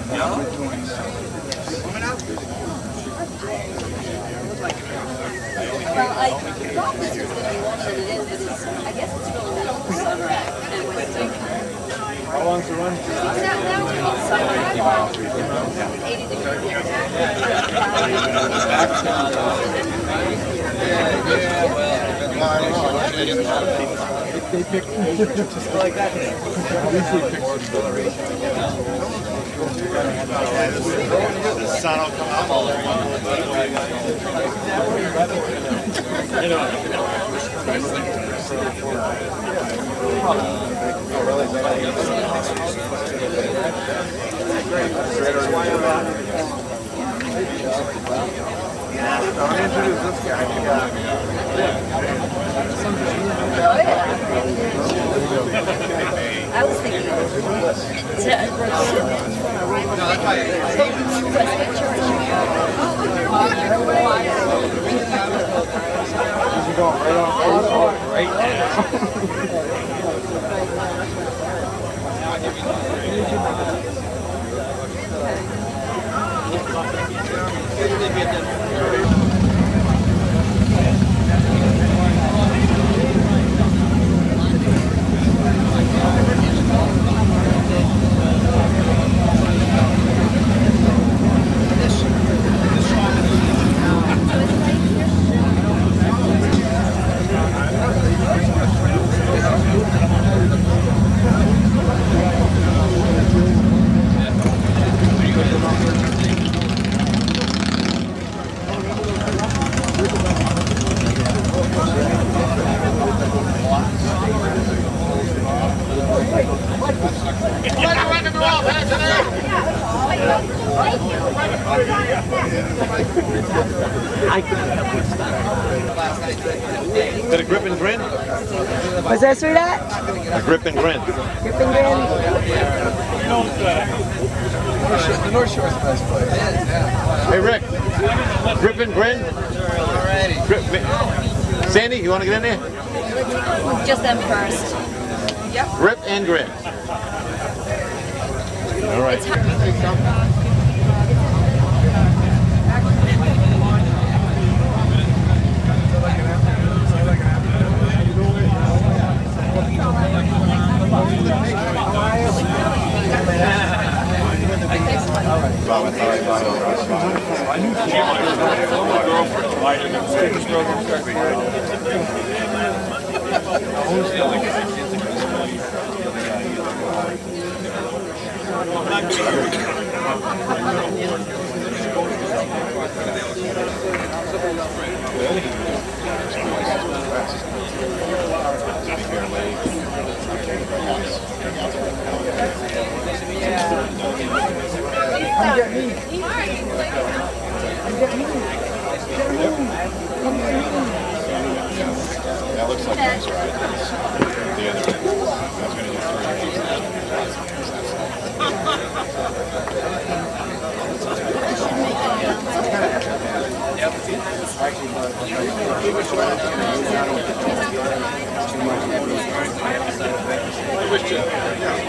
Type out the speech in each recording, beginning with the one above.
Well, I thought this was going to be longer than it is, but it's, I guess it's really middle of the summer and Wednesday. How long's the run? It's summer. 80 degrees. They pick just like that. The sun will come out all over. I'll introduce this guy. I was thinking Right now. Got a grip and grin? What's that, sweetheart? A grip and grin. Grip and grin? The North Shore's the best place. Hey Rick, grip and grin? Alrighty. Sandy, you want to get in there? just them first. Yep. Grip and grin. All right. That looks like those are items. The other one, I was going to do 3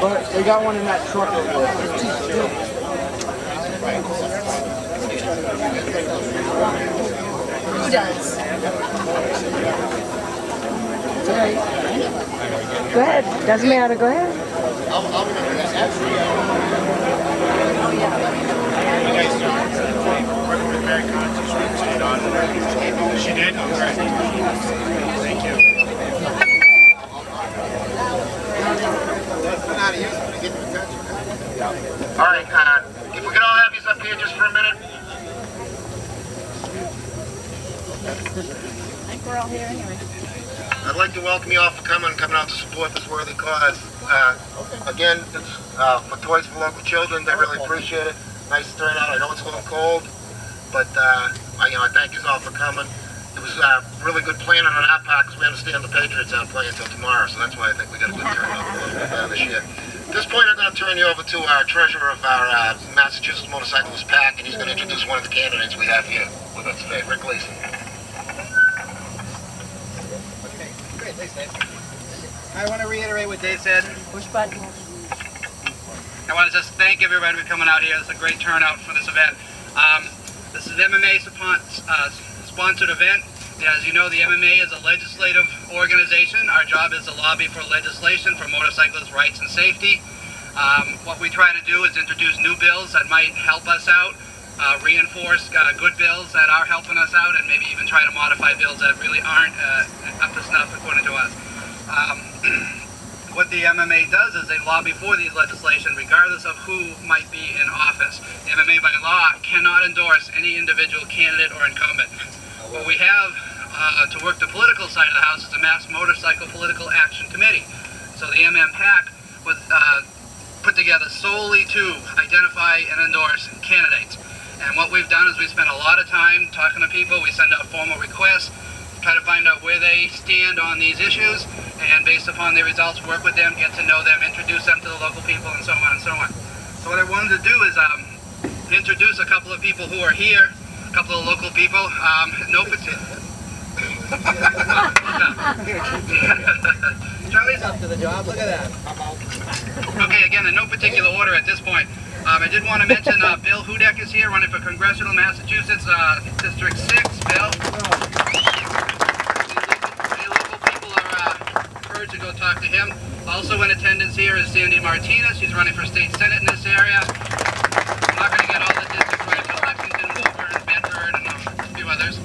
But they got one in that truck over there. Who does? Go ahead. Doesn't matter. Go ahead. She did? Oh, great. Thank you. All right, if we could all have you up here just for a minute. I think we're all here anyway. I'd like to welcome you all for coming out to support this worthy cause. Again, it's for Toys for Local Children. They really appreciate it. Nice turnout. I know it's a little cold, but I thank you all for coming. It was really good planning on our part because we understand the Patriots aren't playing until tomorrow, so that's why I think we got a good turnout this year. At this point, I'm going to turn you over to our treasurer of our Massachusetts Motorcyclist Pack, and he's going to introduce one of the candidates we have here with us today, Rick Gleason. Okay, great, thanks Dave. I want to reiterate what Dave said. Push button. I want to just thank everybody for coming out here. It's a great turnout for this event. This is an MMA sponsored event. As you know, the MMA is a legislative organization. Our job is to lobby for legislation for motorcyclists' rights and safety. What we try to do is introduce new bills that might help us out, reinforce good bills that are helping us out, and maybe even try to modify bills that really aren't up to snuff according to us. What the MMA does is they lobby for these legislation regardless of who might be in office. The MMA by law cannot endorse any individual candidate or incumbent. What we have to work the political side of the house is the Mass Motorcycle Political Action Committee. So the MMPAC was put together solely to identify and endorse candidates. And what we've done is we spent a lot of time talking to people. We send out formal requests, try to find out where they stand on these issues, and based upon their results, work with them, get to know them, introduce them to the local people, and so on and so on. So what I wanted to do is introduce a couple of people who are here, a couple of local people. No particular. Charlie's up to the job. Look at that. Okay, again, in no particular order at this point. I did want to mention Bill Hudak is here, running for Congressional Massachusetts, District 6. Bill. The local people are encouraged to go talk to him. Also in attendance here is Sandy Martinez. She's running for State Senate in this area. I'm not going to get all the districts right, but Lexington, Woburn, Bedford, and a few others.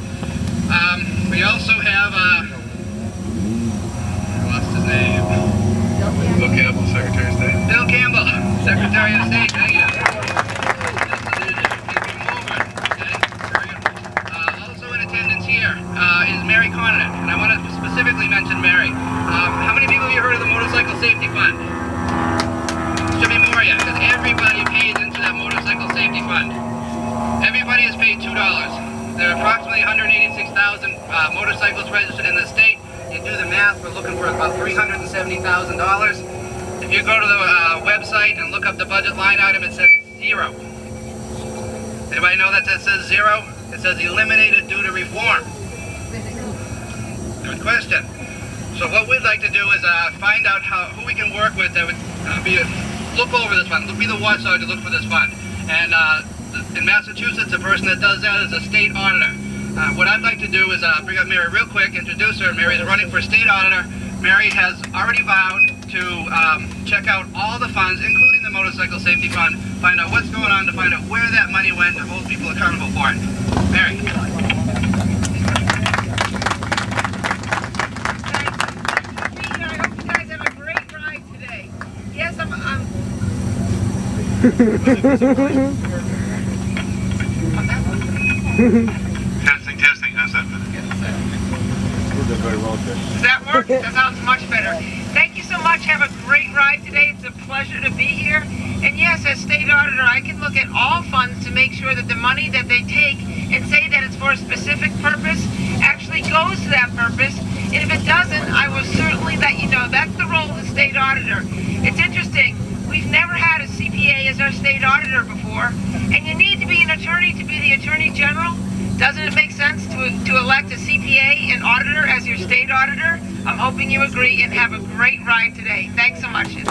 We also have, I lost his name. Bill Campbell, Secretary of State. Bill Campbell, Secretary of State. Thank you. Also in attendance here is Mary Conant, and I want to specifically mention Mary. How many people have you heard of the Motorcycle Safety Fund? Should be more yet, because everybody pays into that Motorcycle Safety Fund. Everybody is paid $2. There are approximately 186,000 motorcyclists registered in the state. You do the math, we're looking for about $370,000. If you go to the website and look up the budget line item, it says 0. Anybody know that says 0? It says eliminated due to reform. Good question. So what we'd like to do is find out who we can work with that would look over this fund, be the watchdog to look for this fund. And in Massachusetts, the person that does that is a state auditor. What I'd like to do is bring up Mary real quick, introduce her. Mary's running for state auditor. Mary has already vowed to check out all the funds, including the Motorcycle Safety Fund, find out what's going on, to find out where that money went, and hold people accountable for it. Mary. Testing. How's that? Very well, does that work? That sounds much better. Thank you so much. Have a great ride today. It's a pleasure to be here. And yes, as state auditor, I can look at all funds to make sure that the money that they take and say that it's for a specific purpose actually goes to that purpose. And if it doesn't, I will certainly let you know. That's the role of the state auditor. It's interesting. We've never had a CPA as our state auditor before, and you need to be an attorney to be the Attorney General. Doesn't it make sense to elect a CPA and auditor as your state auditor? I'm hoping you agree, and have a great ride today. Thanks so much.